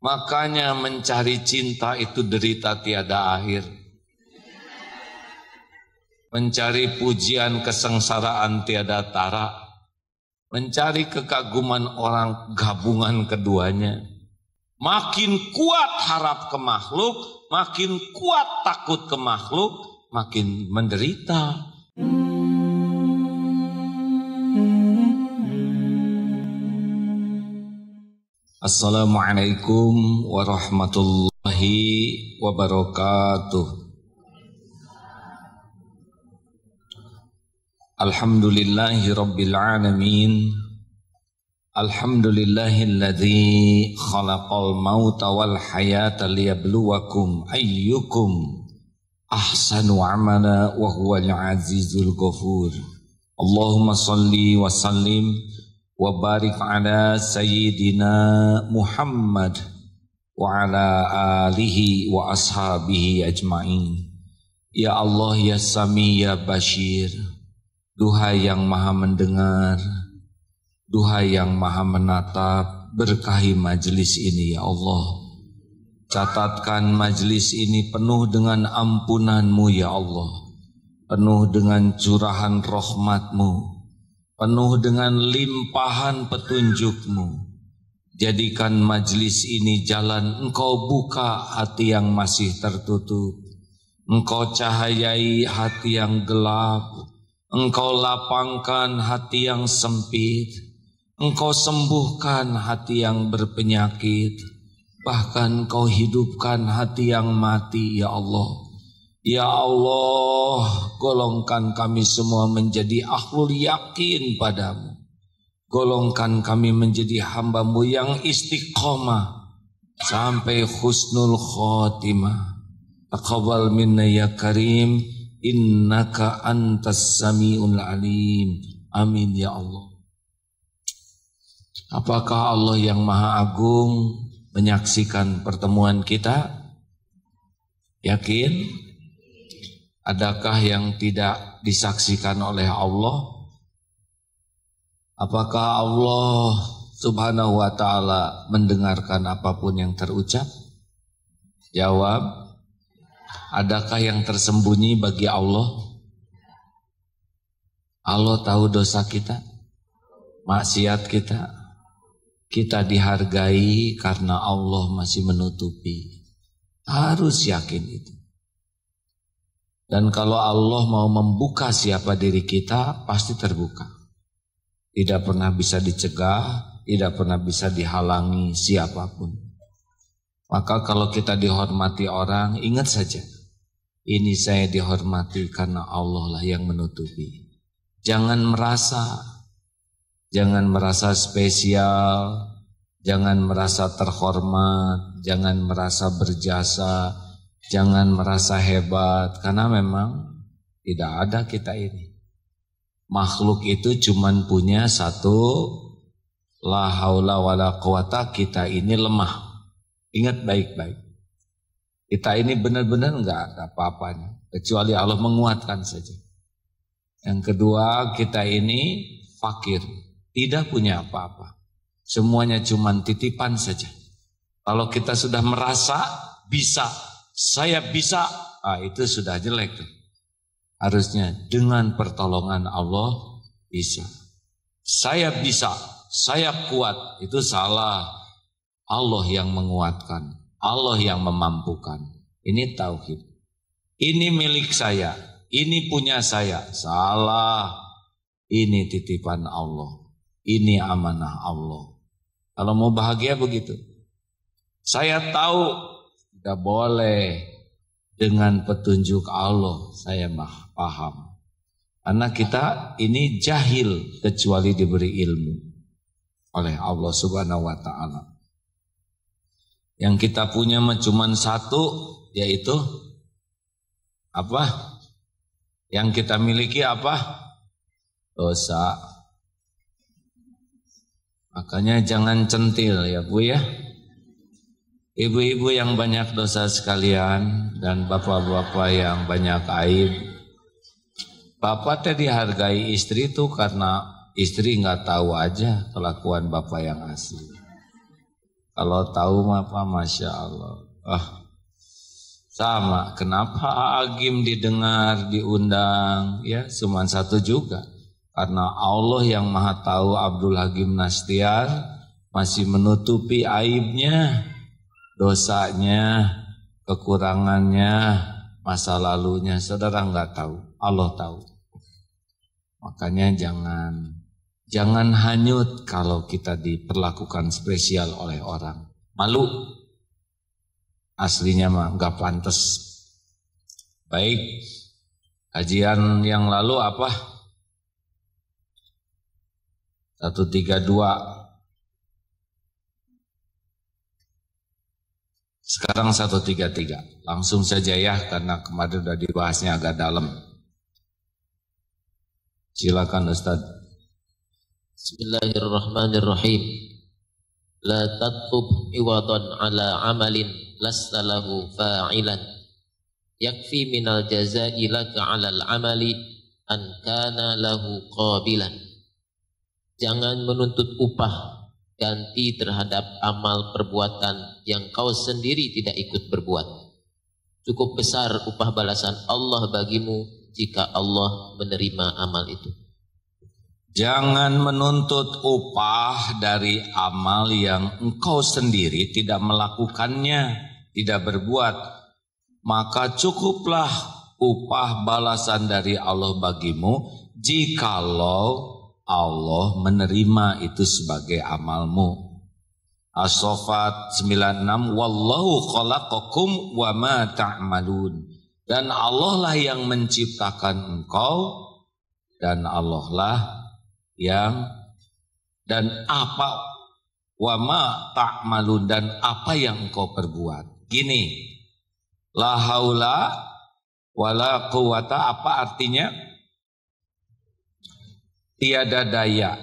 Makanya mencari cinta itu derita tiada akhir. Mencari pujian kesengsaraan tiada tara. Mencari kekaguman orang gabungan keduanya. Makin kuat harap ke makhluk, makin kuat takut ke makhluk, makin menderita. Assalamualaikum warahmatullahi wabarakatuh. Alhamdulillahi rabbil alamin. Alhamdulillahilladzi khalaqal mauta wal hayata liyabluwakum ayyukum ahsanu amala wa huwal azizul ghafur. Allahumma salli wa sallim wa barik ala sayyidina Muhammad wa ala alihi wa ashabihi ajma'in. Ya Allah, ya Sami, ya Bashir. Duhai yang maha mendengar, duhai yang maha menatap, berkahi majlis ini ya Allah. Catatkan majlis ini penuh dengan ampunan-Mu ya Allah, penuh dengan curahan rahmat-Mu, penuh dengan limpahan petunjuk-Mu. Jadikan majlis ini jalan Engkau buka hati yang masih tertutup, Engkau cahayai hati yang gelap, Engkau lapangkan hati yang sempit, Engkau sembuhkan hati yang berpenyakit, bahkan Engkau hidupkan hati yang mati ya Allah. Ya Allah, golongkan kami semua menjadi ahlul yakin padamu. Golongkan kami menjadi hamba-Mu yang istiqomah sampai husnul khotimah. Taqabbal minna ya karim, innaka antas samiul alim. Amin ya Allah. Apakah Allah yang maha agung menyaksikan pertemuan kita? Yakin? Adakah yang tidak disaksikan oleh Allah? Apakah Allah subhanahu wa ta'ala mendengarkan apapun yang terucap? Jawab. Adakah yang tersembunyi bagi Allah? Allah tahu dosa kita, maksiat kita. Kita dihargai karena Allah masih menutupi. Harus yakin itu. Dan kalau Allah mau membuka siapa diri kita, pasti terbuka. Tidak pernah bisa dicegah, tidak pernah bisa dihalangi siapapun. Maka kalau kita dihormati orang, ingat saja, ini saya dihormati karena Allah lah yang menutupi. Jangan merasa spesial, jangan merasa terhormat, jangan merasa berjasa, jangan merasa hebat, karena memang tidak ada kita ini. Makhluk itu cuman punya satu, la haula wala quwata, kita ini lemah. Ingat baik-baik. Kita ini benar-benar enggak ada apa-apanya, kecuali Allah menguatkan saja. Yang kedua, kita ini fakir, tidak punya apa-apa. Semuanya cuma titipan saja. Kalau kita sudah merasa bisa, saya bisa, itu sudah jelek. Harusnya dengan pertolongan Allah bisa. Saya bisa, saya kuat, itu salah. Allah yang menguatkan, Allah yang memampukan. Ini tauhid. Ini milik saya, ini punya saya. Salah. Ini titipan Allah, ini amanah Allah. Kalau mau bahagia begitu. Saya tahu tidak boleh, dengan petunjuk Allah saya paham. Karena kita ini jahil kecuali diberi ilmu oleh Allah subhanahu wa ta'ala. Yang kita punya cuma satu, yaitu apa? Yang kita miliki apa? Dosa. Makanya jangan centil ya Bu ya. Ibu-ibu yang banyak dosa sekalian dan bapak-bapak yang banyak aib. Bapak tadi dihargai istri itu karena istri nggak tahu aja kelakuan bapak yang asli. Kalau tahu apa Masya Allah. Sama, kenapa Agim didengar, diundang? Ya, cuma satu juga. Karena Allah yang maha tahu Abdul Hakim Nastiar masih menutupi aibnya, dosanya, kekurangannya, masa lalunya. Saudara enggak tahu, Allah tahu. Makanya jangan hanyut kalau kita diperlakukan spesial oleh orang. Malu. Aslinya mah enggak pantas. Baik. Kajian yang lalu apa? 132. Sekarang 133. Langsung saja ya, karena kemarin sudah dibahasnya agak dalam. Silakan Ustaz. Bismillahirrahmanirrahim. La tatub iwadan ala amalin lasta lahu fa'ilan. Yakfi minal jazai laka alal amali an kana lahu qabilan. Jangan menuntut upah ganti terhadap amal perbuatan yang kau sendiri tidak ikut berbuat. Cukup besar upah balasan Allah bagimu jika Allah menerima amal itu. Jangan menuntut upah dari amal yang engkau sendiri tidak melakukannya, tidak berbuat. Maka cukuplah upah balasan dari Allah bagimu jikalau Allah menerima itu sebagai amalmu. As-Saffat 96, wallahu khalaqakum wa ma ta'malun. Dan Allah lah yang menciptakan engkau, dan Allah lah yang, dan apa wa ma ta'malun, dan apa yang engkau perbuat. Gini, la haula wala quwata, apa artinya? Tiada daya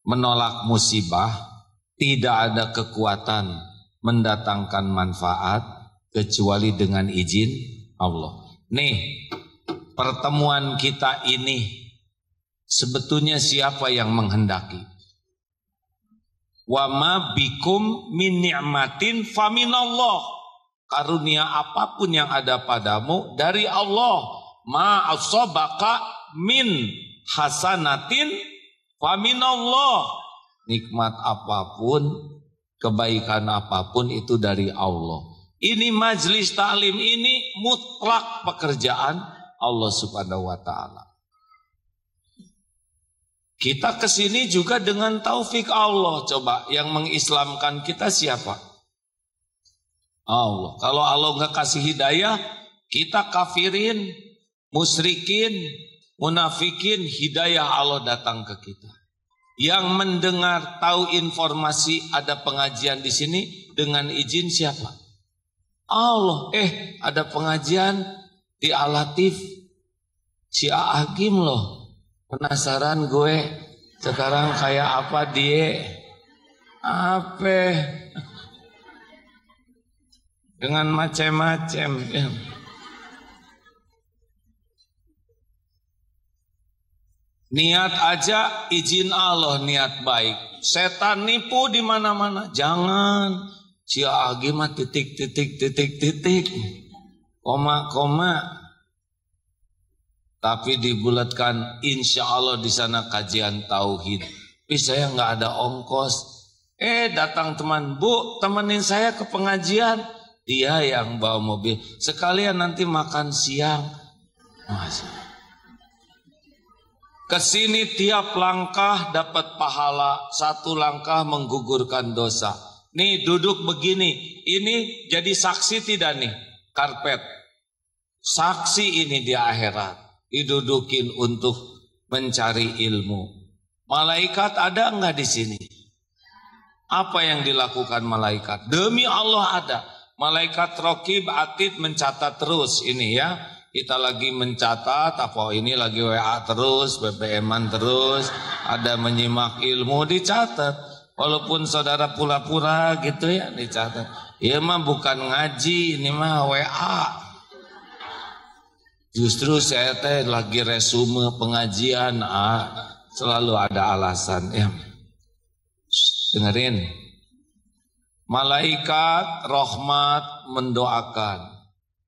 menolak musibah, tidak ada kekuatan mendatangkan manfaat kecuali dengan izin Allah. Nih, pertemuan kita ini sebetulnya siapa yang menghendaki? Wa ma bikum min ni'matin faminallah. Karunia apapun yang ada padamu dari Allah. Ma asabaka min hasanatin faminallah. Nikmat apapun, kebaikan apapun itu dari Allah. Ini majlis ta'lim ini mutlak pekerjaan Allah Subhanahu wa ta'ala. Kita kesini juga dengan taufik Allah. Coba yang mengislamkan kita siapa? Allah. Kalau Allah nggak kasih hidayah, kita kafirin, musyrikin, munafikin, hidayah Allah datang ke kita. Yang mendengar, tahu informasi ada pengajian di sini dengan izin siapa? Allah. Ada pengajian di Al-Latif, si Agim loh. Penasaran gue sekarang kayak apa dia? Apa? Dengan macam-macam. Niat aja izin Allah, niat baik. Setan nipu di mana-mana. Jangan. Si Agim mah titik. Koma. Tapi dibulatkan, insya Allah di sana kajian tauhid. Tapi saya nggak ada ongkos. Datang teman, Bu, temenin saya ke pengajian. Dia yang bawa mobil. Sekalian nanti makan siang. Kesini tiap langkah dapat pahala. Satu langkah menggugurkan dosa. Nih duduk begini. Ini jadi saksi tidak nih? Karpet. Saksi ini di akhirat. Didudukin untuk mencari ilmu. Malaikat ada enggak di sini? Apa yang dilakukan malaikat? Demi Allah ada. Malaikat Raqib Atid mencatat terus ini ya. Kita lagi mencatat apa ini lagi WA terus, BBM-an terus, ada menyimak ilmu dicatat. Walaupun saudara pura-pura gitu ya dicatat. Ya mah bukan ngaji, ini mah WA. Justru saya lagi resume pengajian, selalu ada alasan ya. Dengerin. Malaikat rahmat mendoakan.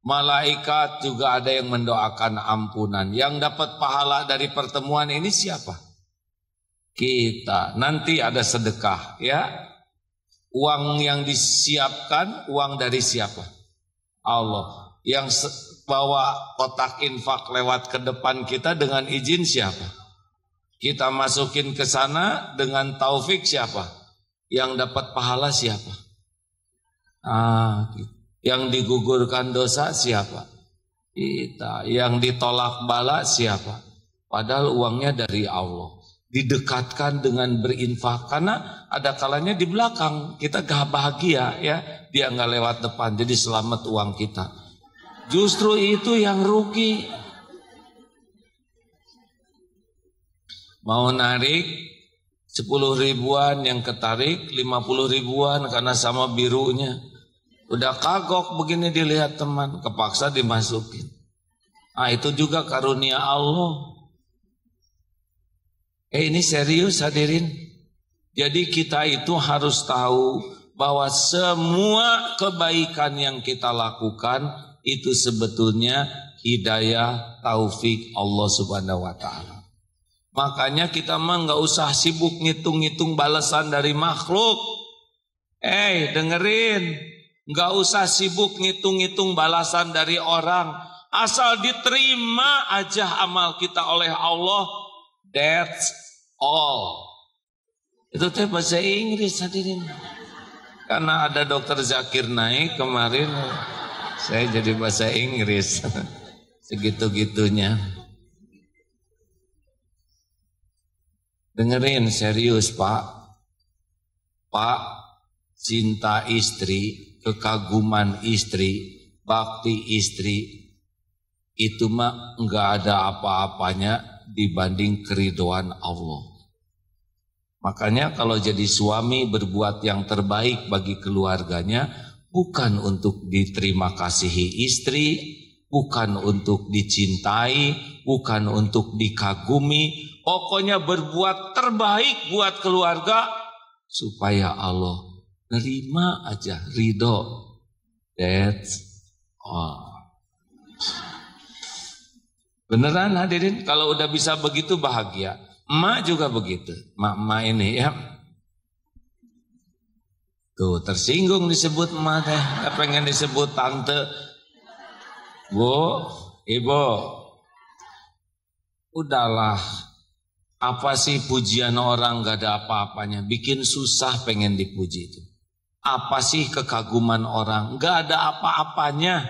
Malaikat juga ada yang mendoakan ampunan. Yang dapat pahala dari pertemuan ini siapa? Kita. Nanti ada sedekah, ya. Uang yang disiapkan, uang dari siapa? Allah. Yang bawa kotak infak lewat ke depan kita dengan izin siapa? Kita masukin ke sana dengan taufik siapa? Yang dapat pahala siapa? Yang digugurkan dosa siapa? Kita. Yang ditolak bala siapa? Padahal uangnya dari Allah. Didekatkan dengan berinfak, karena ada kalanya di belakang kita gak bahagia, ya, dia gak lewat depan, jadi selamat uang kita. Justru itu yang rugi. Mau narik 10 ribuan, yang ketarik 50 ribuan karena sama birunya. Udah kagok begini dilihat teman, kepaksa dimasukin. Itu juga karunia Allah. Ini serius hadirin. Jadi kita itu harus tahu bahwa semua kebaikan yang kita lakukan itu sebetulnya hidayah taufik Allah Subhanahu wa taala. Makanya kita mah nggak usah sibuk ngitung-ngitung balasan dari makhluk. Dengerin, nggak usah sibuk ngitung-ngitung balasan dari orang. Asal diterima aja amal kita oleh Allah. That's all. Itu teh bahasa Inggris hadirin. Karena ada Dokter Zakir naik kemarin, saya jadi bahasa Inggris. Segitu-gitunya. Dengerin serius Pak. Pak, cinta istri, kekaguman istri, bakti istri, itu mah enggak ada apa-apanya dibanding keridhaan Allah. Makanya kalau jadi suami berbuat yang terbaik bagi keluarganya, bukan untuk diterima kasihi istri, bukan untuk dicintai, bukan untuk dikagumi, pokoknya berbuat terbaik buat keluarga supaya Allah nerima aja, ridho. That's all. Beneran hadirin, kalau udah bisa begitu bahagia. Emak juga begitu. Emak ini ya. Tuh tersinggung disebut emak teh. Pengen disebut tante. Bu, ibu. Udahlah. Apa sih pujian orang gak ada apa-apanya. Bikin susah pengen dipuji itu. Apa sih kekaguman orang? Gak ada apa-apanya.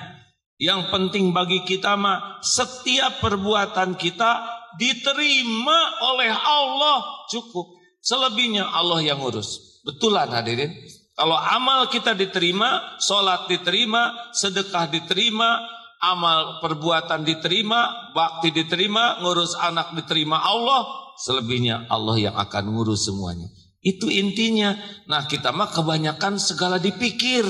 Yang penting bagi kita mah setiap perbuatan kita diterima oleh Allah, cukup. Selebihnya Allah yang ngurus. Betulan hadirin. Kalau amal kita diterima, sholat diterima, sedekah diterima, amal perbuatan diterima, bakti diterima, ngurus anak diterima Allah, selebihnya Allah yang akan ngurus semuanya. Itu intinya. Nah kita mah kebanyakan segala dipikir.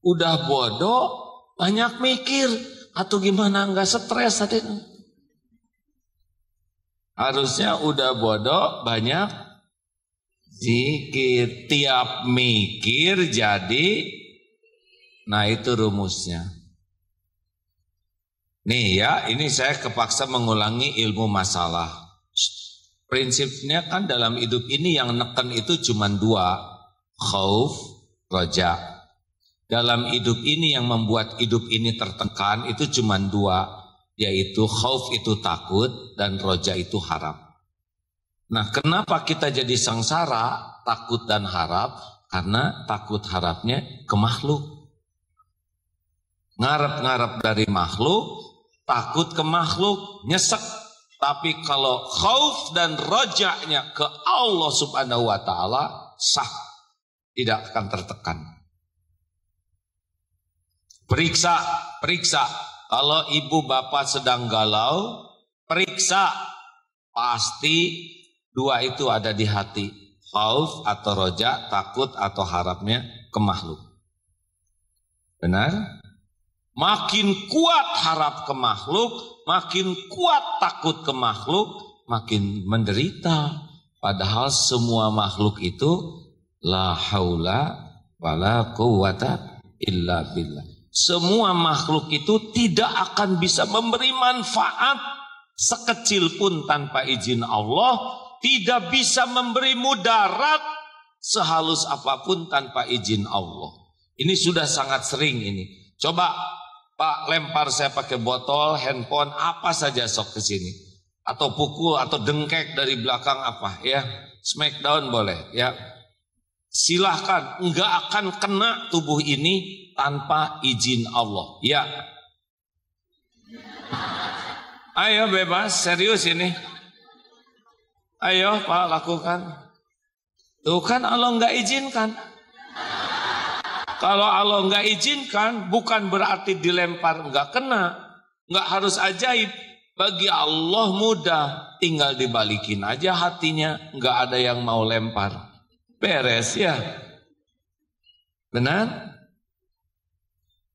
Udah bodoh, banyak mikir. Atau gimana, enggak stres tadi. Harusnya udah bodoh, banyak zikir. Tiap mikir jadi. Nah itu rumusnya. Nih ya, ini saya kepaksa mengulangi ilmu masalah. Prinsipnya kan dalam hidup ini yang neken itu cuma dua. Khauf, roja. Dalam hidup ini yang membuat hidup ini tertekan itu cuma dua, yaitu khauf itu takut dan roja itu harap. Nah kenapa kita jadi sengsara, takut dan harap? Karena takut harapnya ke makhluk. Ngarep-ngarep dari makhluk, takut ke makhluk, nyesek. Tapi kalau khauf dan rojanya ke Allah Subhanahu wa taala, sah, tidak akan tertekan. Periksa. Kalau ibu bapak sedang galau, periksa. Pasti dua itu ada di hati. Khauf atau roja, takut atau harapnya ke makhluk. Benar? Makin kuat harap ke makhluk, makin kuat takut ke makhluk, makin menderita. Padahal semua makhluk itu La haula wala quwwata illa billah. Semua makhluk itu tidak akan bisa memberi manfaat sekecil pun tanpa izin Allah, tidak bisa memberi mudarat sehalus apapun tanpa izin Allah. Ini sudah sangat sering ini. Coba Pak lempar saya pakai botol, handphone, apa saja sok ke sini. Atau pukul atau dengkek dari belakang apa ya. Smackdown boleh ya. Silahkan, enggak akan kena tubuh ini tanpa izin Allah. Ya. Ayo bebas, serius ini. Ayo Pak lakukan. Tuh kan Allah enggak izinkan. Kalau Allah enggak izinkan, bukan berarti dilempar enggak kena. Enggak harus ajaib. Bagi Allah mudah, tinggal dibalikin aja hatinya. Enggak ada yang mau lempar. Beres ya. Benar?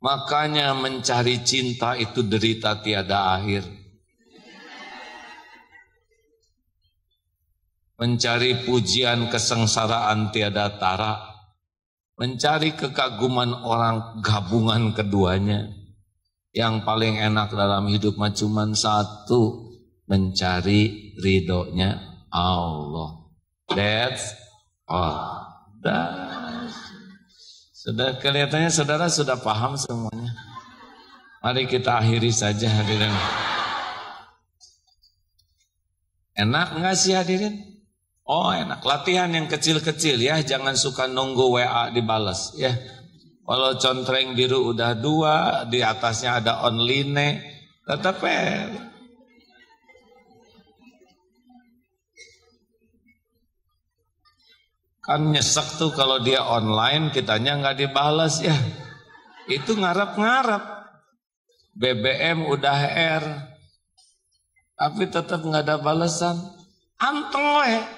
Makanya mencari cinta itu derita tiada akhir. Mencari pujian kesengsaraan tiada tara. Mencari kekaguman orang gabungan keduanya. Yang paling enak dalam hidup mah cuman satu. Mencari ridhonya Allah. That's all. Sudah kelihatannya saudara sudah paham semuanya. Mari kita akhiri saja hadirin. Enak enggak sih hadirin? Oh enak, latihan yang kecil-kecil ya, jangan suka nunggu WA dibalas ya. Kalau contreng biru udah 2, di atasnya ada online, tetap kan nyesek tuh kalau dia online kitanya nggak dibalas ya. Itu ngarap-ngarap. BBM udah R, tapi tetap nggak ada balasan. Anteng weh.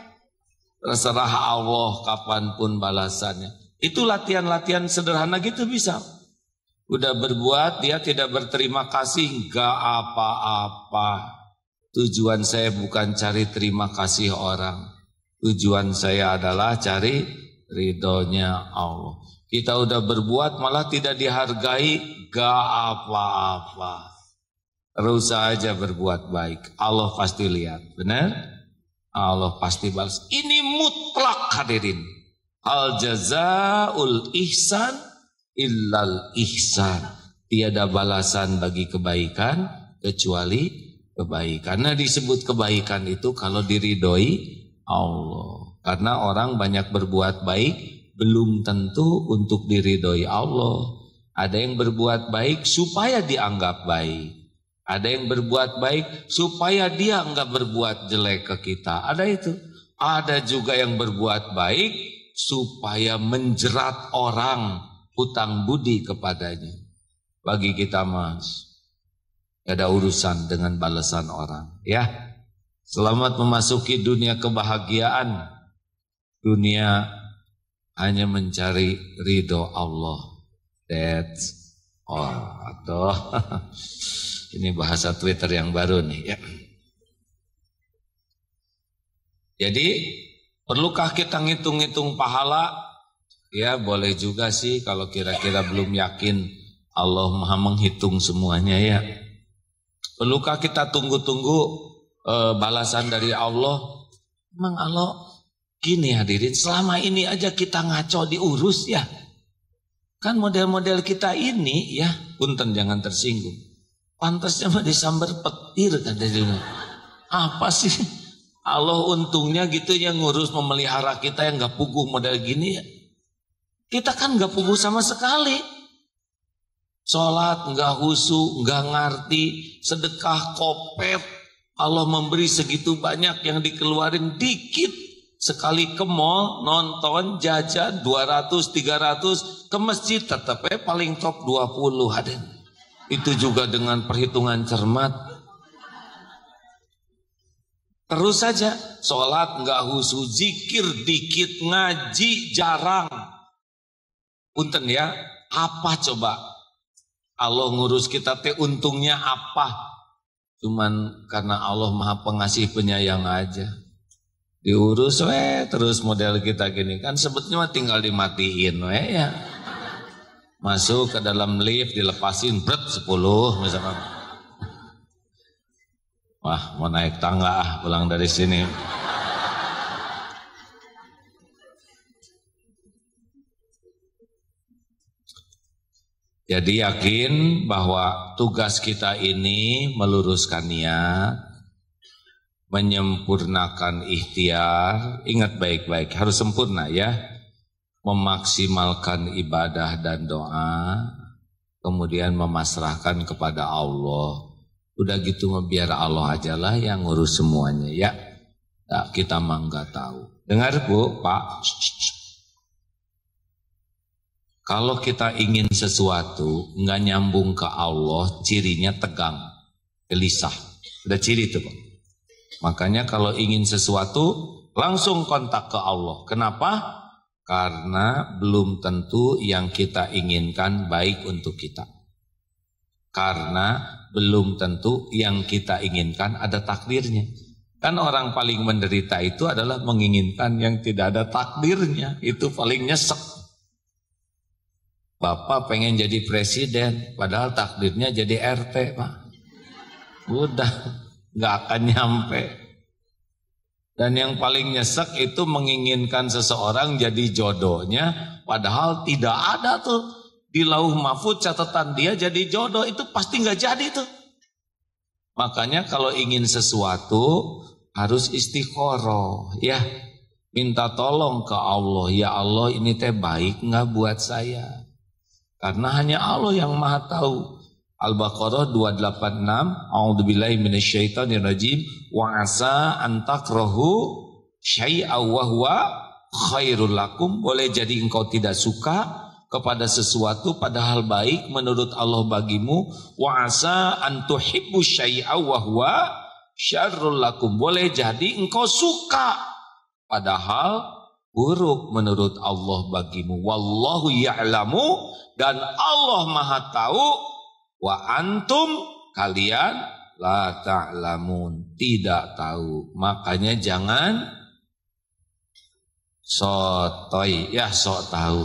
Terserah Allah kapanpun balasannya. Itu latihan-latihan sederhana gitu bisa. Udah berbuat dia tidak berterima kasih, nggak apa-apa. Tujuan saya bukan cari terima kasih orang. Tujuan saya adalah cari ridhonya Allah. Kita udah berbuat malah tidak dihargai, gak apa-apa. Terus saja berbuat baik. Allah pasti lihat, benar? Allah pasti balas. Ini mutlak hadirin. Al jazaul ihsan illal ihsan. Tiada balasan bagi kebaikan kecuali kebaikan. Nah disebut kebaikan itu kalau diridhoi Allah. Karena orang banyak berbuat baik belum tentu untuk diridhoi Allah. Ada yang berbuat baik supaya dianggap baik. Ada yang berbuat baik supaya dia enggak berbuat jelek ke kita. Ada itu. Ada juga yang berbuat baik supaya menjerat orang hutang budi kepadanya. Bagi kita mas, gak ada urusan dengan balasan orang. Ya. Selamat memasuki dunia kebahagiaan. Dunia hanya mencari ridho Allah. That's all. Atau ini bahasa Twitter yang baru nih ya. Jadi perlukah kita ngitung-ngitung pahala? Ya boleh juga sih kalau kira-kira belum yakin Allah Maha menghitung semuanya ya. Perlukah kita tunggu-tunggu balasan dari Allah? Emang Allah gini hadirin, selama ini aja kita ngaco diurus ya. Kan model-model kita ini ya, punten jangan tersinggung. Pantasnya mah disambar petir kan dari apa sih? Allah untungnya gitu yang ngurus memelihara kita yang gak puguh model gini ya. Kita kan gak puguh sama sekali. Sholat gak husu, gak ngerti, sedekah kopet. Allah memberi segitu banyak yang dikeluarin dikit. Sekali ke mall, nonton, jajan 200, 300, ke masjid tetapnya paling top 20 ada. Itu juga dengan perhitungan cermat. Terus saja, sholat nggak husu, zikir dikit, ngaji jarang. Punten ya, apa coba? Allah ngurus kita teh untungnya apa? Cuman karena Allah Maha Pengasih Penyayang aja. Diurus terus model kita gini kan sebetulnya tinggal dimatiin ya. Masuk ke dalam lift dilepasin 10 misalkan. Wah, mau naik tangga pulang dari sini. Jadi yakin bahwa tugas kita ini meluruskan niat, menyempurnakan ikhtiar, ingat baik-baik harus sempurna ya, memaksimalkan ibadah dan doa, kemudian memasrahkan kepada Allah. Udah gitu biar Allah aja lah yang ngurus semuanya ya. Nah, kita mah nggak tahu. Dengar Bu, Pak. Kalau kita ingin sesuatu nggak nyambung ke Allah, cirinya tegang, gelisah. Udah ciri itu Pak. Makanya kalau ingin sesuatu langsung kontak ke Allah. Kenapa? Karena belum tentu yang kita inginkan baik untuk kita. Karena belum tentu yang kita inginkan ada takdirnya. Kan orang paling menderita itu adalah menginginkan yang tidak ada takdirnya. Itu paling nyesek. Bapak pengen jadi presiden, padahal takdirnya jadi RT, Pak. Udah, gak akan nyampe. Dan yang paling nyesek itu menginginkan seseorang jadi jodohnya, padahal tidak ada tuh. Di lauh mahfuz catatan dia jadi jodoh, itu pasti gak jadi tuh. Makanya kalau ingin sesuatu, harus istiqoroh, ya. Minta tolong ke Allah, ya Allah ini teh baik gak buat saya. Karena hanya Allah yang maha tahu. Al-Baqarah 286, A'udzubillahi minasyaitonirrajim, wa asa an takrahu syai'aw wa huwa khairul lakum. Boleh jadi engkau tidak suka kepada sesuatu padahal baik menurut Allah bagimu. Wa asa an tuhibbu syai'aw wa huwa syarrul lakum. Boleh jadi engkau suka padahal buruk menurut Allah bagimu. Wallahu ya'lamu, dan Allah maha tahu, wa antum kalian la ta'lamun, tidak tahu. Makanya jangan sotoy, ya sok tahu.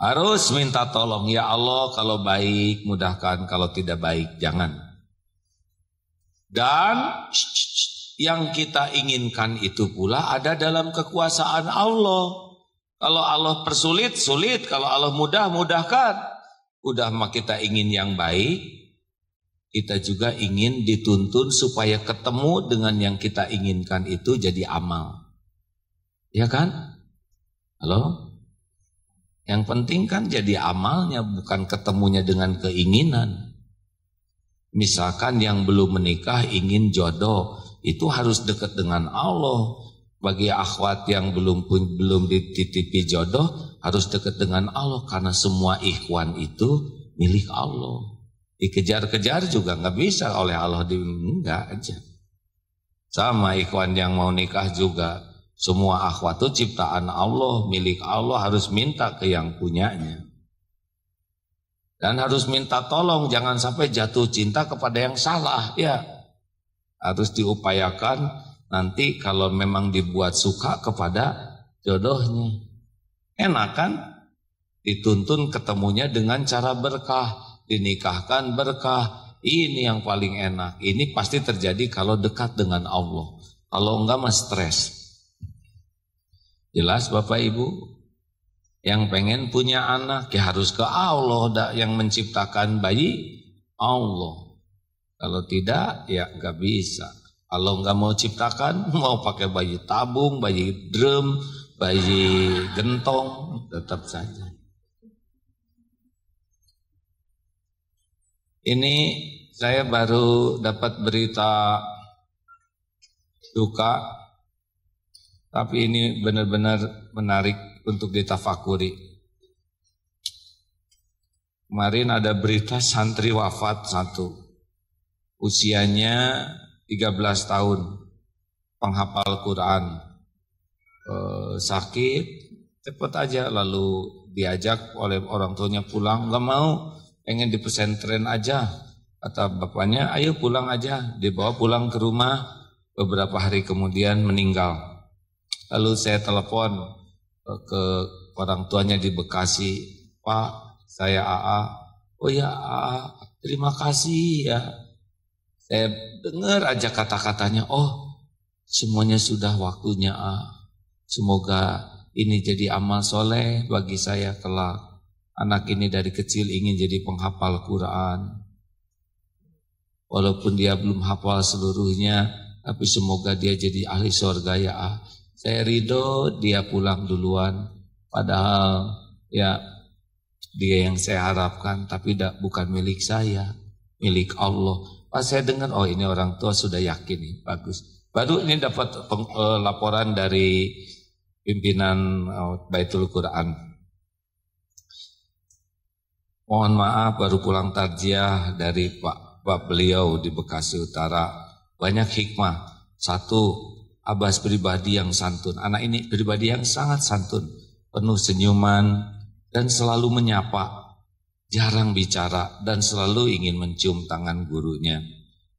Harus minta tolong, ya Allah kalau baik mudahkan, kalau tidak baik jangan. Dan yang kita inginkan itu pula ada dalam kekuasaan Allah. Kalau Allah persulit, sulit. Kalau Allah mudah, mudahkan. Udah mah kita ingin yang baik, kita juga ingin dituntun supaya ketemu dengan yang kita inginkan itu jadi amal. Ya kan? Halo? Yang penting kan jadi amalnya, bukan ketemunya dengan keinginan. Misalkan yang belum menikah ingin jodoh, itu harus dekat dengan Allah. Bagi akhwat yang belum dititipi jodoh, harus dekat dengan Allah. Karena semua ikhwan itu milik Allah. Dikejar-kejar juga nggak bisa oleh Allah, enggak aja. Sama ikhwan yang mau nikah juga. Semua akhwat itu ciptaan Allah, milik Allah, harus minta ke yang punyanya. Dan harus minta tolong, jangan sampai jatuh cinta kepada yang salah, ya. Harus diupayakan nanti kalau memang dibuat suka kepada jodohnya. Enak kan? Dituntun ketemunya dengan cara berkah, dinikahkan berkah. Ini yang paling enak. Ini pasti terjadi kalau dekat dengan Allah. Kalau enggak mah stres. Jelas Bapak Ibu? Yang pengen punya anak ya harus ke Allah, yang menciptakan bayi Allah. Kalau tidak ya enggak bisa. Kalau enggak mau ciptakan, mau pakai bayi tabung, bayi drum, bayi gentong, tetap saja. Ini saya baru dapat berita duka, tapi ini benar-benar menarik untuk ditafakuri. Kemarin ada berita santri wafat satu, usianya 13 tahun, penghafal Quran, sakit, cepet aja, lalu diajak oleh orang tuanya pulang, nggak mau, pengen di pesantren aja, kata bapaknya, ayo pulang aja, dibawa pulang ke rumah, beberapa hari kemudian meninggal. Lalu saya telepon ke orang tuanya di Bekasi, Pak, saya AA. Oh ya AA, terima kasih ya. Saya dengar aja kata-katanya, oh semuanya sudah waktunya A. Semoga ini jadi amal soleh bagi saya kelak. Anak ini dari kecil ingin jadi penghafal Quran. Walaupun dia belum hafal seluruhnya, tapi semoga dia jadi ahli surga ya A. Saya ridho dia pulang duluan. Padahal ya dia yang saya harapkan, tapi bukan milik saya, milik Allah. Pas saya dengar, oh ini orang tua sudah yakin nih, bagus. Baru ini dapat laporan dari pimpinan Baitul Quran. Mohon maaf baru pulang takziah dari Pak beliau di Bekasi Utara. Banyak hikmah. Satu, Abbas pribadi yang santun. Anak ini pribadi yang sangat santun, penuh senyuman dan selalu menyapa, jarang bicara dan selalu ingin mencium tangan gurunya.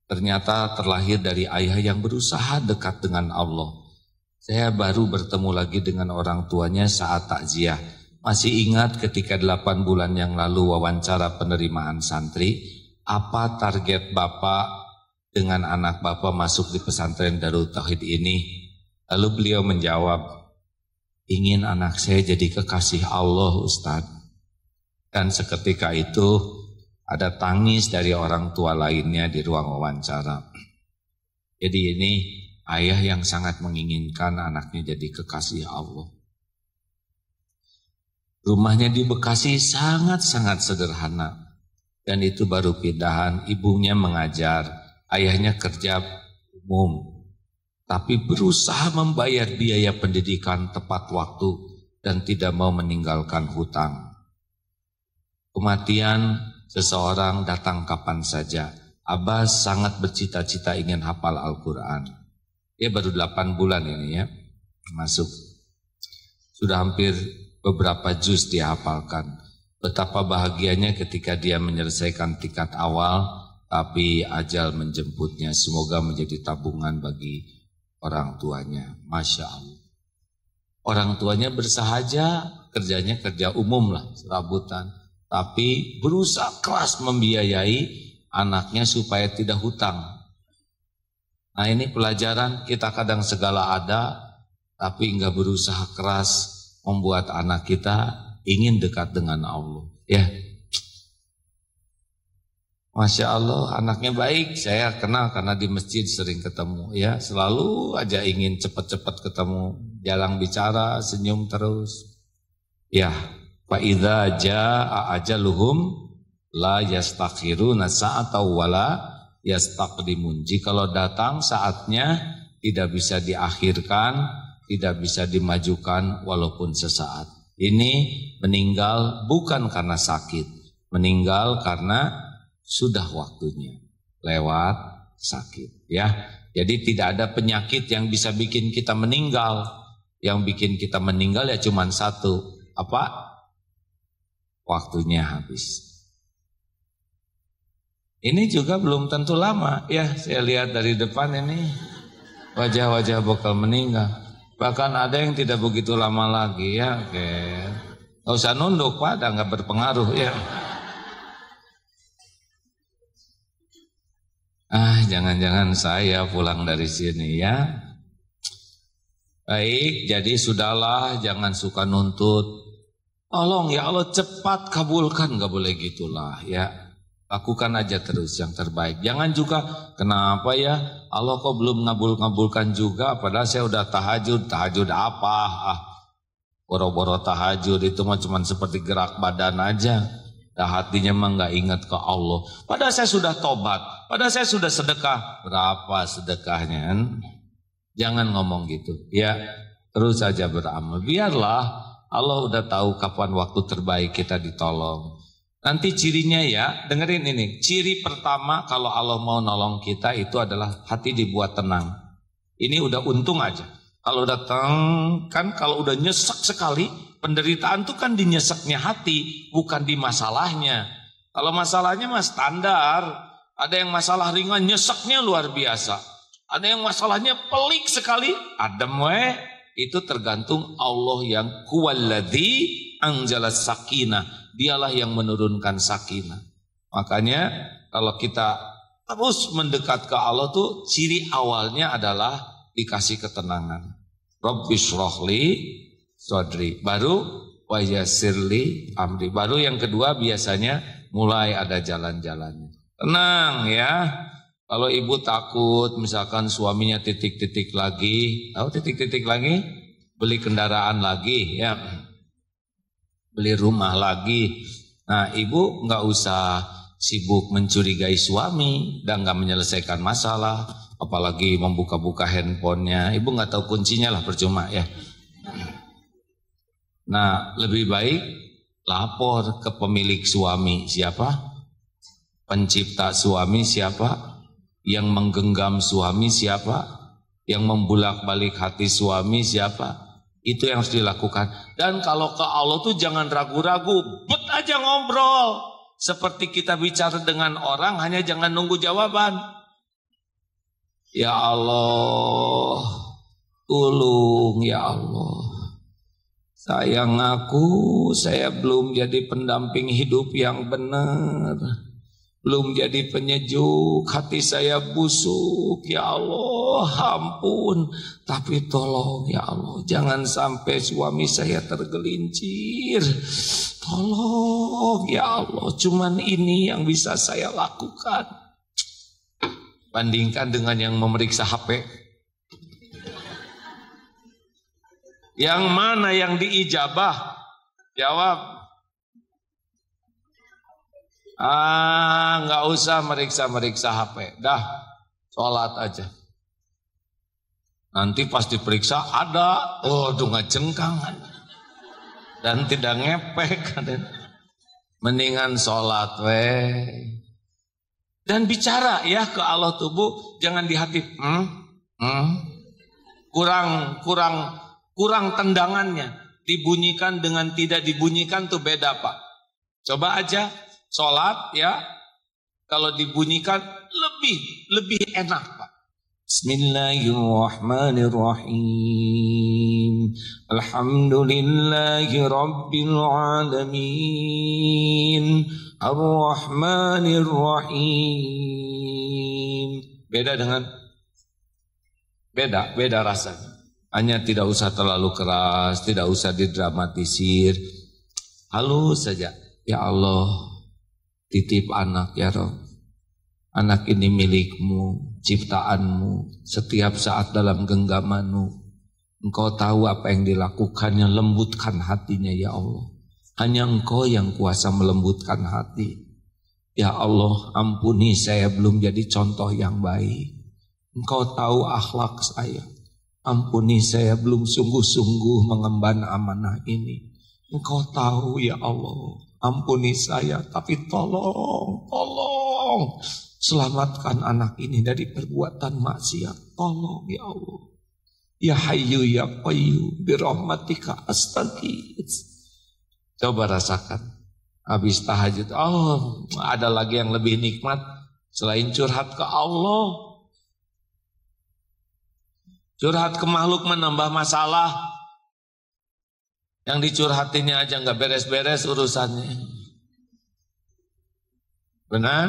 Ternyata terlahir dari ayah yang berusaha dekat dengan Allah. Saya baru bertemu lagi dengan orang tuanya saat takziah. Masih ingat ketika 8 bulan yang lalu wawancara penerimaan santri, apa target Bapak dengan anak Bapak masuk di pesantren Darut Tauhid ini? Lalu beliau menjawab, ingin anak saya jadi kekasih Allah Ustadz. Dan seketika itu ada tangis dari orang tua lainnya di ruang wawancara. Jadi ini ayah yang sangat menginginkan anaknya jadi kekasih Allah. Rumahnya di Bekasi sangat-sangat sederhana. Dan itu baru pindahan, ibunya mengajar, ayahnya kerja umum. Tapi berusaha membayar biaya pendidikan tepat waktu dan tidak mau meninggalkan hutang. Kematian seseorang datang kapan saja. Abbas sangat bercita-cita ingin hafal Al-Quran. Dia baru 8 bulan ini ya, masuk. Sudah hampir beberapa juz dihafalkan. Betapa bahagianya ketika dia menyelesaikan tingkat awal, tapi ajal menjemputnya. Semoga menjadi tabungan bagi orang tuanya. Masya Allah. Orang tuanya bersahaja, kerjanya kerja umum lah, serabutan. Tapi berusaha keras membiayai anaknya supaya tidak hutang. Nah ini pelajaran, kita kadang segala ada, tapi enggak berusaha keras membuat anak kita ingin dekat dengan Allah. Ya, Masya Allah, anaknya baik. Saya kenal karena di masjid sering ketemu. Ya, selalu aja ingin cepat-cepat ketemu. Jarang bicara, senyum terus. Ya, fa idza jaa ajaluhum la yastakhiruna sa'atan wala yastaqdimun. Jikalau datang saatnya tidak bisa diakhirkan, tidak bisa dimajukan walaupun sesaat. Ini meninggal bukan karena sakit, meninggal karena sudah waktunya, lewat sakit ya. Jadi tidak ada penyakit yang bisa bikin kita meninggal. Yang bikin kita meninggal ya cuma satu, apa? Waktunya habis. Ini juga belum tentu lama ya, saya lihat dari depan ini wajah-wajah bakal meninggal. Bahkan ada yang tidak begitu lama lagi ya. Oke. Gak usah nunduk Pak, gak berpengaruh ya. Jangan-jangan saya pulang dari sini ya. Baik, jadi sudahlah, jangan suka nuntut. Tolong ya Allah cepat kabulkan, gak boleh gitulah ya. Lakukan aja terus yang terbaik. Jangan juga kenapa ya Allah kok belum ngabulkan juga, padahal saya udah tahajud. Tahajud apa? Boro-boro tahajud itu mah cuma seperti gerak badan aja. Dah hatinya mah nggak ingat ke Allah. Padahal saya sudah tobat, padahal saya sudah sedekah. Berapa sedekahnya? Jangan ngomong gitu ya. Terus saja beramal. Biarlah Allah udah tahu kapan waktu terbaik kita ditolong. Nanti cirinya ya, dengerin ini. Ciri pertama kalau Allah mau nolong kita itu adalah hati dibuat tenang. Ini udah untung aja. Kalau datang kan kalau udah nyesek sekali, penderitaan tuh kan di nyeseknya hati, bukan di masalahnya. Kalau masalahnya mah standar, ada yang masalah ringan nyeseknya luar biasa. Ada yang masalahnya pelik sekali, adem we. Itu tergantung Allah yang huwallazi anzalas sakinah. Dialah yang menurunkan sakinah. Makanya kalau kita terus mendekat ke Allah tuh ciri awalnya adalah dikasih ketenangan. Rabbishrahli sadri. Baru wa yassirli amri. Baru yang kedua biasanya mulai ada jalan-jalannya. Tenang ya. Kalau ibu takut misalkan suaminya titik-titik lagi, tahu titik-titik lagi? Beli kendaraan lagi ya. Beli rumah lagi. Nah, ibu nggak usah sibuk mencurigai suami dan nggak menyelesaikan masalah, apalagi membuka-buka handphonenya. Ibu nggak tahu kuncinya lah, percuma ya. Nah, lebih baik lapor ke pemilik suami. Siapa? Pencipta suami siapa? Yang menggenggam suami siapa? Yang membulak-balik hati suami siapa? Itu yang harus dilakukan. Dan kalau ke Allah tuh jangan ragu-ragu, bet aja ngobrol. Seperti kita bicara dengan orang, hanya jangan nunggu jawaban. Ya Allah, tolong ya Allah. Sayang saya belum jadi pendamping hidup yang benar. Belum jadi penyejuk, hati saya busuk, ya Allah, ampun. Tapi tolong ya Allah, jangan sampai suami saya tergelincir. Tolong ya Allah, cuman ini yang bisa saya lakukan. Bandingkan dengan yang memeriksa HP. Yang mana yang diijabah? Jawab. Nggak usah meriksa HP. Dah, sholat aja. Nanti pas diperiksa ada, nggak jengkang dan tidak ngepek. Mendingan sholat dan bicara ya ke Allah tubuh, jangan di hati. Kurang tendangannya. Dibunyikan dengan tidak dibunyikan tuh beda Pak. Coba aja. Sholat ya, kalau dibunyikan lebih enak Pak. Bismillahirrahmanirrahim. Alhamdulillahi rabbil alamin. Ar-Rahmanir-Rahim. Beda rasanya. Hanya tidak usah terlalu keras, tidak usah didramatisir. Halus saja. Ya Allah, titip anak ya Rob. Anak ini milikmu, ciptaanmu. Setiap saat dalam genggamanmu, Engkau tahu apa yang dilakukannya. Lembutkan hatinya ya Allah. Hanya Engkau yang kuasa melembutkan hati. Ya Allah, ampuni saya belum jadi contoh yang baik. Engkau tahu akhlak saya. Ampuni saya belum sungguh-sungguh mengemban amanah ini. Engkau tahu ya Allah. Ampuni saya, tapi tolong selamatkan anak ini dari perbuatan maksiat. Tolong ya Allah. Ya Hayyu ya Qayyum birahmatika astaghits. Coba rasakan. Habis tahajud, ada lagi yang lebih nikmat selain curhat ke Allah. Curhat ke makhluk menambah masalah. Yang dicurhatinya aja nggak beres-beres urusannya. Benar?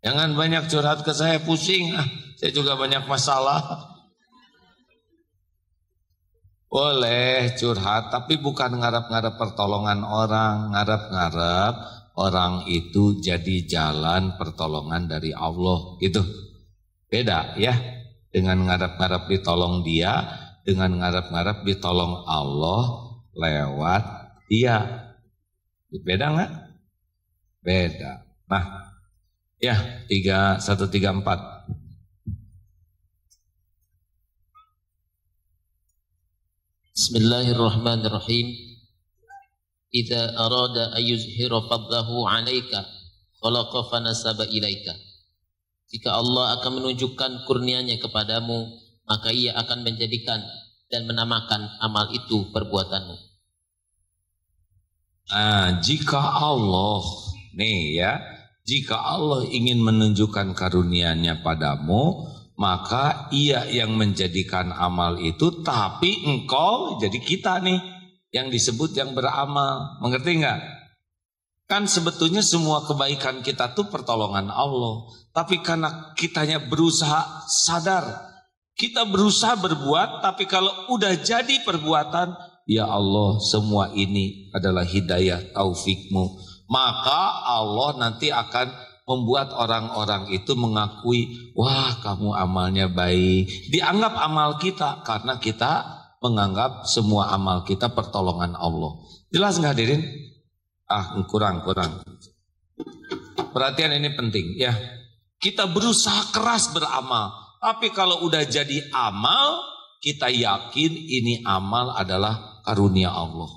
Jangan banyak curhat ke saya, pusing. Saya juga banyak masalah. Boleh curhat, tapi bukan ngarap-ngarap pertolongan orang. Ngarap-ngarap orang itu jadi jalan pertolongan dari Allah. Gitu. Beda ya. Dengan ngarap-ngarap ditolong dia, dengan ngarap-ngarap ditolong Allah lewat dia. Beda nggak? Beda. Nah, ya 134. Bismillahirrahmanirrahim. Idza arada ayuzhira fadlahu 'alaika khalaqa fanasaba ilaika. Jika Allah akan menunjukkan kurnianya kepadamu, maka ia akan menjadikan dan menamakan amal itu perbuatanmu. Jika Allah, nih ya, Jika Allah ingin menunjukkan karunia-Nya padamu, maka Ia yang menjadikan amal itu, tapi engkau jadi kita nih yang disebut yang beramal. Mengerti enggak? Kan sebetulnya semua kebaikan kita tuh pertolongan Allah. Tapi karena kitanya berusaha sadar, kita berusaha berbuat, tapi kalau udah jadi perbuatan, ya Allah, semua ini adalah hidayah taufikmu. Maka Allah nanti akan membuat orang-orang itu mengakui, wah kamu amalnya baik. Dianggap amal kita, karena kita menganggap semua amal kita pertolongan Allah. Jelas nggak hadirin? Kurang. Perhatian ini penting ya. Kita berusaha keras beramal, tapi kalau udah jadi amal, kita yakin ini amal adalah karunia Allah.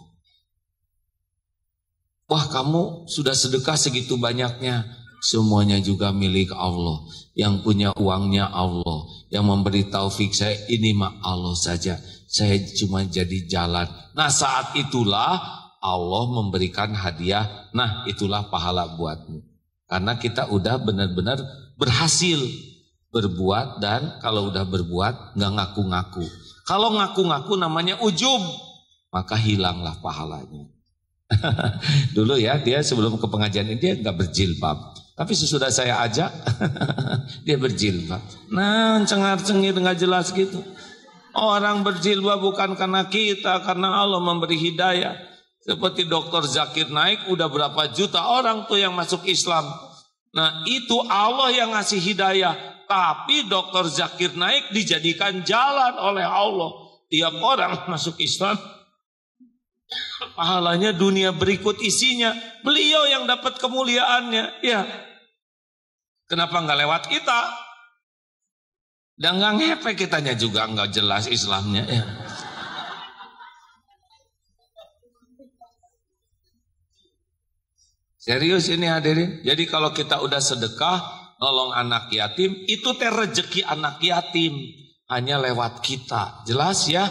Wah kamu sudah sedekah segitu banyaknya, semuanya juga milik Allah. Yang punya uangnya Allah, yang memberi taufik saya ini mah Allah saja. Saya cuma jadi jalan. Nah saat itulah Allah memberikan hadiah. Nah itulah pahala buatmu. Karena kita udah benar-benar berhasil berbuat, dan kalau udah berbuat nggak ngaku-ngaku. Kalau ngaku-ngaku namanya ujub, maka hilanglah pahalanya. Dulu ya dia sebelum ke pengajian ini dia nggak berjilbab, tapi sesudah saya ajak dia berjilbab. Nah cengar-cengir nggak jelas gitu. Orang berjilbab bukan karena kita, karena Allah memberi hidayah. Seperti Dr. Zakir Naik, udah berapa juta orang tuh yang masuk Islam. Nah itu Allah yang ngasih hidayah. Tapi Dr. Zakir Naik dijadikan jalan oleh Allah. Tiap orang masuk Islam, pahalanya dunia berikut isinya. Beliau yang dapat kemuliaannya. Ya, kenapa nggak lewat kita? Dan nggak ngepek kitanya juga nggak jelas Islamnya. Ya. Serius ini hadirin. Jadi kalau kita udah sedekah, nolong anak yatim, itu teh rezeki anak yatim. Hanya lewat kita. Jelas ya?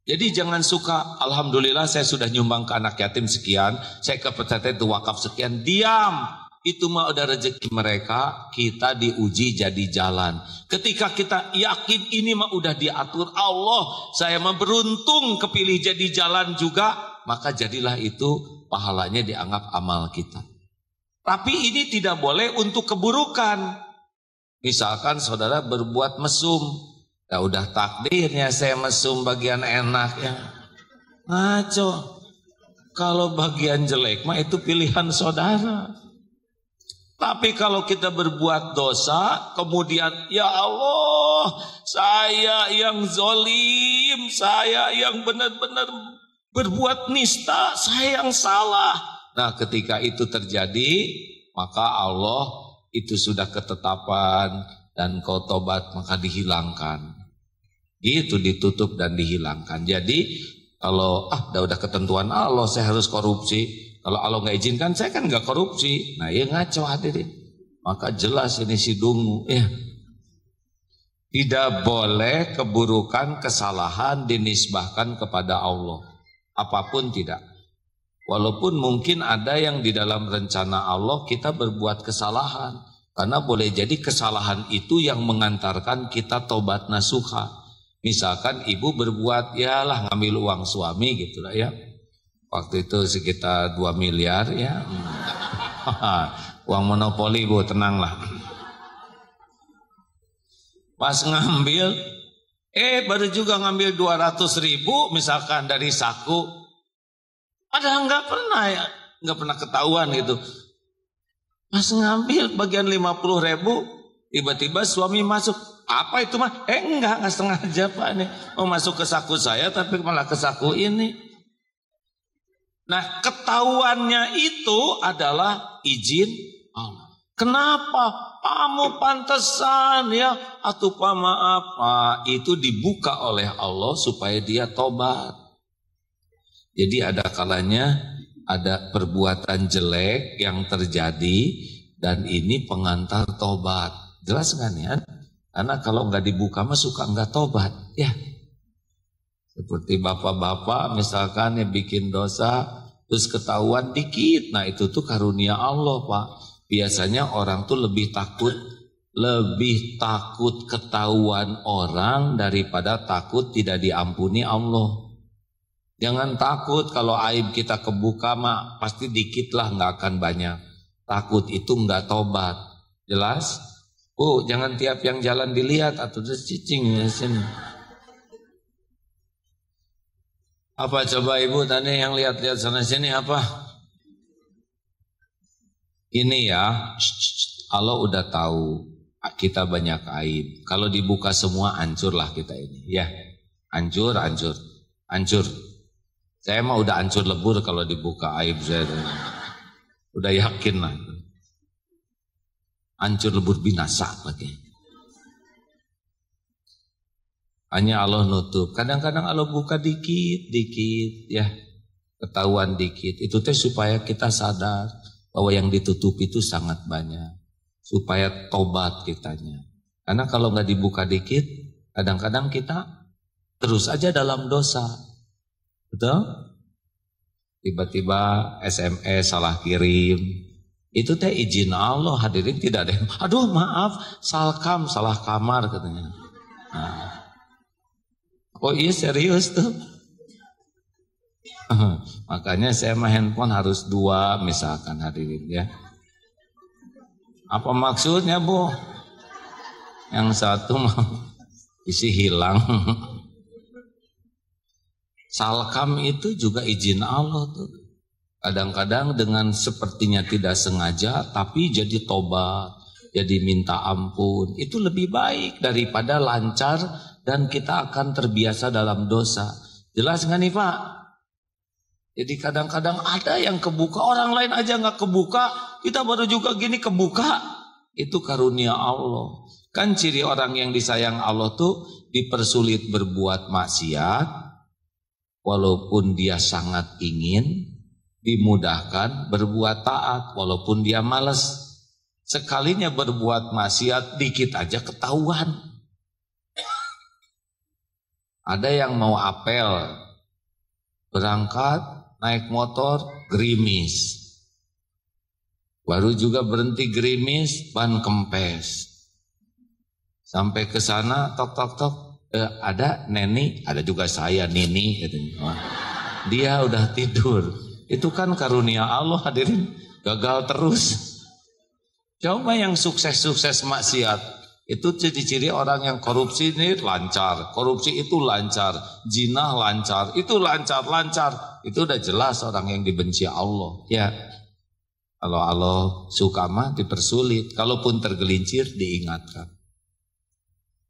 Jadi jangan suka, alhamdulillah saya sudah nyumbang ke anak yatim sekian, saya ke pesantren itu wakaf sekian, diam. Itu mah udah rezeki mereka, kita diuji jadi jalan. Ketika kita yakin ini mah udah diatur Allah, saya mah beruntung kepilih jadi jalan juga, maka jadilah itu pahalanya dianggap amal kita. Tapi ini tidak boleh untuk keburukan. Misalkan saudara berbuat mesum, ya udah takdirnya saya mesum bagian enak ya. Ngaco. Kalau bagian jelek mah itu pilihan saudara. Tapi kalau kita berbuat dosa, kemudian ya Allah, saya yang zolim, saya yang benar-benar berbuat nista, saya yang salah. Nah ketika itu terjadi, maka Allah itu sudah ketetapan, dan kau tobat maka dihilangkan. Itu ditutup dan dihilangkan. Jadi kalau udah ketentuan Allah saya harus korupsi, kalau Allah nggak izinkan saya kan nggak korupsi. Nah ya ngaco hadirin. Maka jelas ini si dungu ya. Tidak boleh keburukan, kesalahan dinisbahkan kepada Allah. Apapun tidak. Walaupun mungkin ada yang di dalam rencana Allah kita berbuat kesalahan. Karena boleh jadi kesalahan itu yang mengantarkan kita tobat nasuha. Misalkan ibu berbuat yalah ngambil uang suami gitu lah ya. Waktu itu sekitar 2 miliar ya. Uang monopoli bu, tenanglah. Pas ngambil, baru juga ngambil 200.000 misalkan dari saku. Padahal nggak pernah ketahuan gitu. Pas ngambil bagian 50.000, tiba-tiba suami masuk. Apa itu mah? Enggak sengaja Pak nih. Mau masuk ke saku saya tapi malah ke saku ini. Nah ketahuannya itu adalah izin Allah. Kenapa? Kamu pantesan ya. Atau Pak maaf Pak. Itu dibuka oleh Allah supaya dia tobat. Jadi ada kalanya ada perbuatan jelek yang terjadi. Dan ini pengantar tobat. Jelas kan ya? Karena kalau nggak dibuka mah suka nggak tobat. Ya. Seperti bapak-bapak misalkan yang bikin dosa terus ketahuan dikit. Nah itu tuh karunia Allah Pak. Biasanya orang tuh lebih takut ketahuan orang daripada takut tidak diampuni Allah. Jangan takut kalau aib kita kebuka mah pasti dikit lah, nggak akan banyak. Takut itu nggak tobat. Jelas? Jangan tiap yang jalan dilihat atau cicing ya sini. Apa coba ibu tadi yang lihat-lihat sana sini apa? Ini ya, Allah udah tahu kita banyak aib. Kalau dibuka semua hancurlah kita ini. Ya, hancur. Saya mah udah hancur lebur kalau dibuka aib saya. Udah yakin lah. Hancur lebur binasa lagi. Hanya Allah nutup. Kadang-kadang Allah buka dikit ya. Ketahuan dikit. Itu teh supaya kita sadar bahwa yang ditutup itu sangat banyak. Supaya tobat kitanya. Karena kalau nggak dibuka dikit, kadang-kadang kita terus aja dalam dosa. Betul? Tiba-tiba SMS salah kirim. Itu teh izin Allah, hadirin, tidak ada yang, aduh maaf, salkam, salah kamar katanya. Nah. Oh iya serius tuh. Makanya saya mah handphone harus 2 misalkan hadirin ya. Apa maksudnya Bu? Yang satu mah isi hilang. Salkam itu juga izin Allah tuh. Kadang-kadang dengan sepertinya tidak sengaja tapi jadi tobat, jadi minta ampun. Itu lebih baik daripada lancar dan kita akan terbiasa dalam dosa. Jelas nggak nih Pak? Jadi kadang-kadang ada yang kebuka, orang lain aja nggak kebuka, kita baru juga gini kebuka. Itu karunia Allah. Kan ciri orang yang disayang Allah tuh dipersulit berbuat maksiat, walaupun dia sangat ingin, dimudahkan berbuat taat, walaupun dia malas. Sekalinya berbuat maksiat, dikit aja ketahuan. Ada yang mau apel, berangkat, naik motor, gerimis. Baru juga berhenti gerimis, ban kempes. Sampai ke sana, tok. Ada Neni, ada juga saya Nini. Dia udah tidur. Itu kan karunia Allah hadirin. Gagal terus. Coba yang sukses-sukses maksiat. Itu ciri-ciri orang yang korupsi ini lancar. Korupsi itu lancar. Zina lancar. Itu lancar. Itu udah jelas orang yang dibenci Allah. Ya. Kalau Allah suka mah dipersulit. Kalaupun tergelincir diingatkan.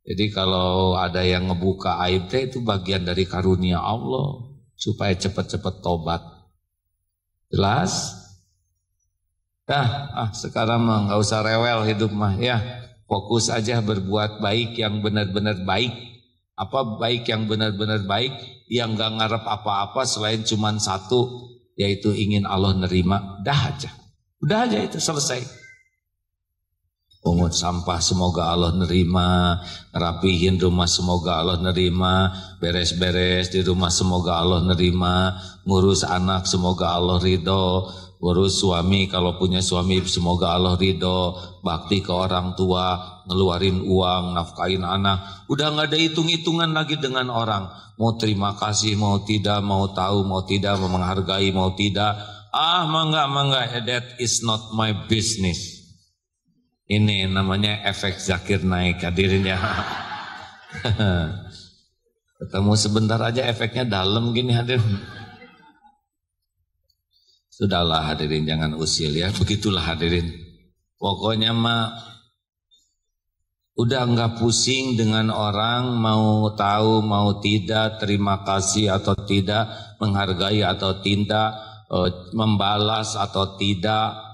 Jadi kalau ada yang ngebuka aib itu bagian dari karunia Allah. Supaya cepat-cepat tobat. Jelas? Sekarang mah nggak usah rewel hidup mah ya. Fokus aja berbuat baik yang benar-benar baik. Apa baik yang benar-benar baik? Yang gak ngarep apa-apa selain cuman satu, yaitu ingin Allah nerima. Udah aja itu selesai. Pungut sampah semoga Allah nerima, ngerapihin rumah semoga Allah nerima, beres-beres di rumah semoga Allah nerima, ngurus anak semoga Allah ridho, ngurus suami kalau punya suami semoga Allah ridho, bakti ke orang tua, ngeluarin uang, nafkahin anak. Udah gak ada hitung-hitungan lagi dengan orang. Mau terima kasih, mau tidak, mau tahu, mau tidak, mau menghargai, mau tidak. Mangga, that is not my business. Ini namanya efek Zakir Naik hadirin ya. Ketemu sebentar aja efeknya dalam gini hadirin. Sudahlah hadirin, jangan usil ya. Begitulah hadirin. Pokoknya mah udah enggak pusing dengan orang mau tahu mau tidak, terima kasih atau tidak, menghargai atau tidak, membalas atau tidak,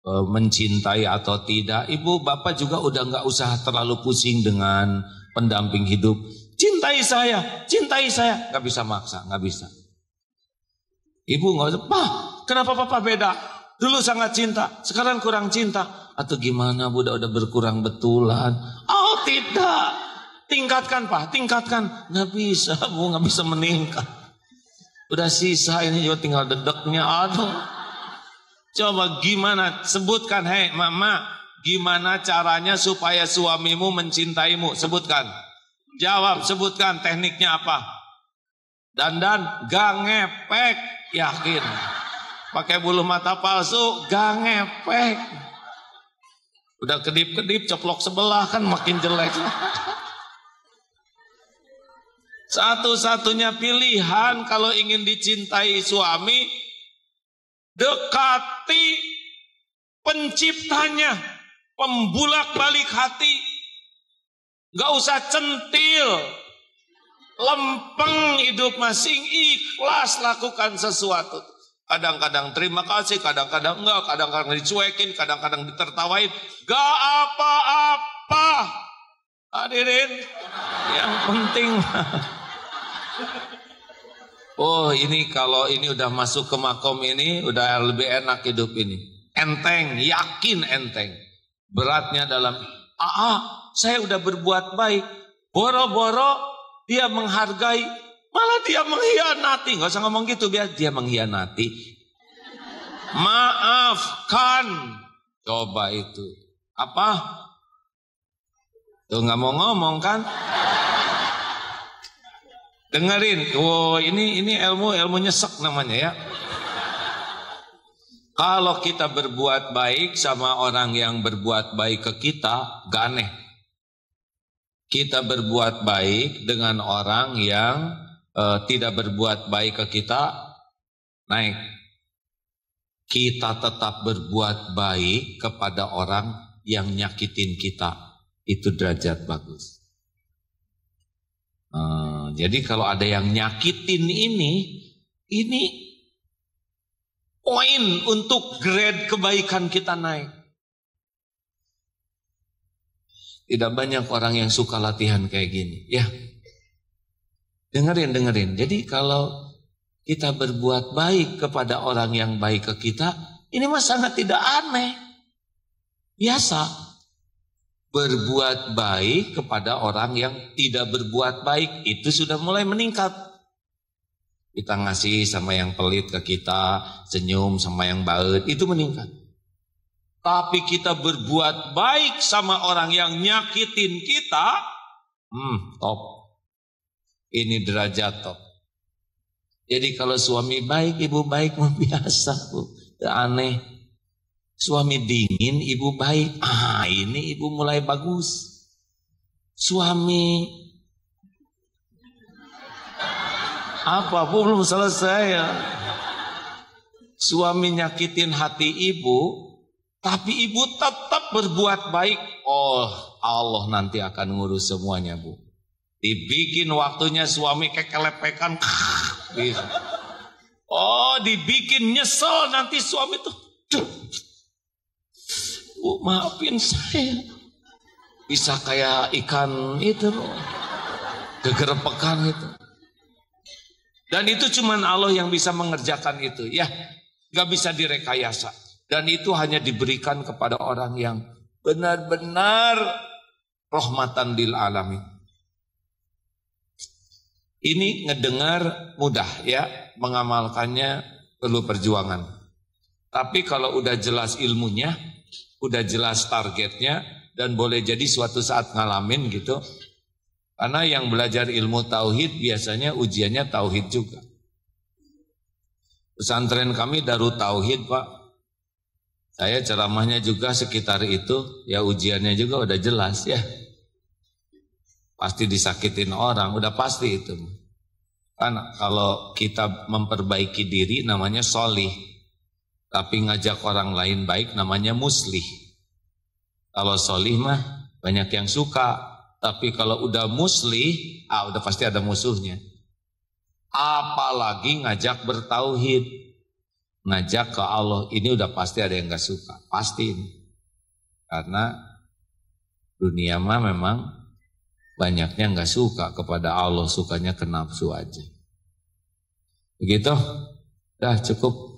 mencintai atau tidak. Ibu bapak juga udah enggak usah terlalu pusing dengan pendamping hidup. Cintai saya, nggak bisa maksa, nggak bisa. Ibu nggak usah, Pak, kenapa papa beda? Dulu sangat cinta, sekarang kurang cinta. Atau gimana, Bu, udah berkurang betulan? Oh tidak, tingkatkan Pak, tingkatkan. Nggak bisa Bu, nggak bisa meningkat. Udah sisa ini juga tinggal dedeknya, aduh. Coba gimana, sebutkan, hei mama, gimana caranya supaya suamimu mencintaimu? Sebutkan. Jawab, sebutkan tekniknya apa? Dandan, gak ngepek, yakin. Pakai bulu mata palsu, gak ngepek. Udah kedip-kedip, coplok sebelah kan makin jelek. Satu-satunya pilihan kalau ingin dicintai suami, dekati penciptanya, pembulak balik hati. Gak usah centil, lempeng hidup masing, ikhlas lakukan sesuatu. Kadang-kadang terima kasih, kadang-kadang enggak, kadang-kadang dicuekin, kadang-kadang ditertawain. Gak apa-apa. Hadirin, yang penting. Oh, ini kalau ini udah masuk ke makom ini, udah lebih enak hidup ini. Enteng, yakin enteng. Beratnya dalam, saya udah berbuat baik. Boro-boro dia menghargai, malah dia mengkhianati. Gak usah ngomong gitu, biar dia mengkhianati. Maafkan. Coba itu. Apa? Tuh gak mau ngomong kan? Dengerin. Oh, ini ilmu nyesek namanya ya. Kalau kita berbuat baik sama orang yang berbuat baik ke kita, gak aneh. Kita berbuat baik dengan orang yang tidak berbuat baik ke kita, naik. Kita tetap berbuat baik kepada orang yang nyakitin kita, itu derajat bagus. Jadi kalau ada yang nyakitin ini poin untuk grade kebaikan kita naik. Tidak banyak orang yang suka latihan kayak gini. Ya, dengerin. Jadi kalau kita berbuat baik kepada orang yang baik ke kita, ini mah sangat tidak aneh. Biasa. Berbuat baik kepada orang yang tidak berbuat baik, itu sudah mulai meningkat. Kita ngasih sama yang pelit ke kita, senyum sama yang baik, itu meningkat. Tapi kita berbuat baik sama orang yang nyakitin kita, top. Ini derajat top. Jadi kalau suami baik, ibu baik, mah biasa, Bu. Aneh. Suami dingin, ibu baik. Ini ibu mulai bagus. Suami apa, Bu, belum selesai ya. Suami nyakitin hati ibu, tapi ibu tetap berbuat baik. Oh, Allah nanti akan ngurus semuanya, Bu. Dibikin waktunya suami kekelepekan. Oh, dibikin nyesel nanti suami tuh. Bu, maafin saya. Bisa kayak ikan itu, gegerepekan itu. Dan itu cuman Allah yang bisa mengerjakan itu. Ya, gak bisa direkayasa. Dan itu hanya diberikan kepada orang yang benar-benar rahmatan lil alamin. Ini ngedengar mudah ya, mengamalkannya perlu perjuangan. Tapi kalau udah jelas ilmunya, udah jelas targetnya, dan boleh jadi suatu saat ngalamin gitu. Karena yang belajar ilmu tauhid biasanya ujiannya tauhid juga. Pesantren kami Darut Tauhid, Pak. Saya ceramahnya juga sekitar itu, ya ujiannya juga udah jelas ya. Pasti disakitin orang, udah pasti itu. Kan kalau kita memperbaiki diri namanya sholih. Tapi ngajak orang lain baik namanya muslih. Kalau solih mah banyak yang suka. Tapi kalau udah muslih, udah pasti ada musuhnya. Apalagi ngajak bertauhid, ngajak ke Allah, ini udah pasti ada yang gak suka. Pasti ini. Karena dunia mah memang banyaknya gak suka kepada Allah, sukanya ke nafsu aja. Begitu? Dah cukup.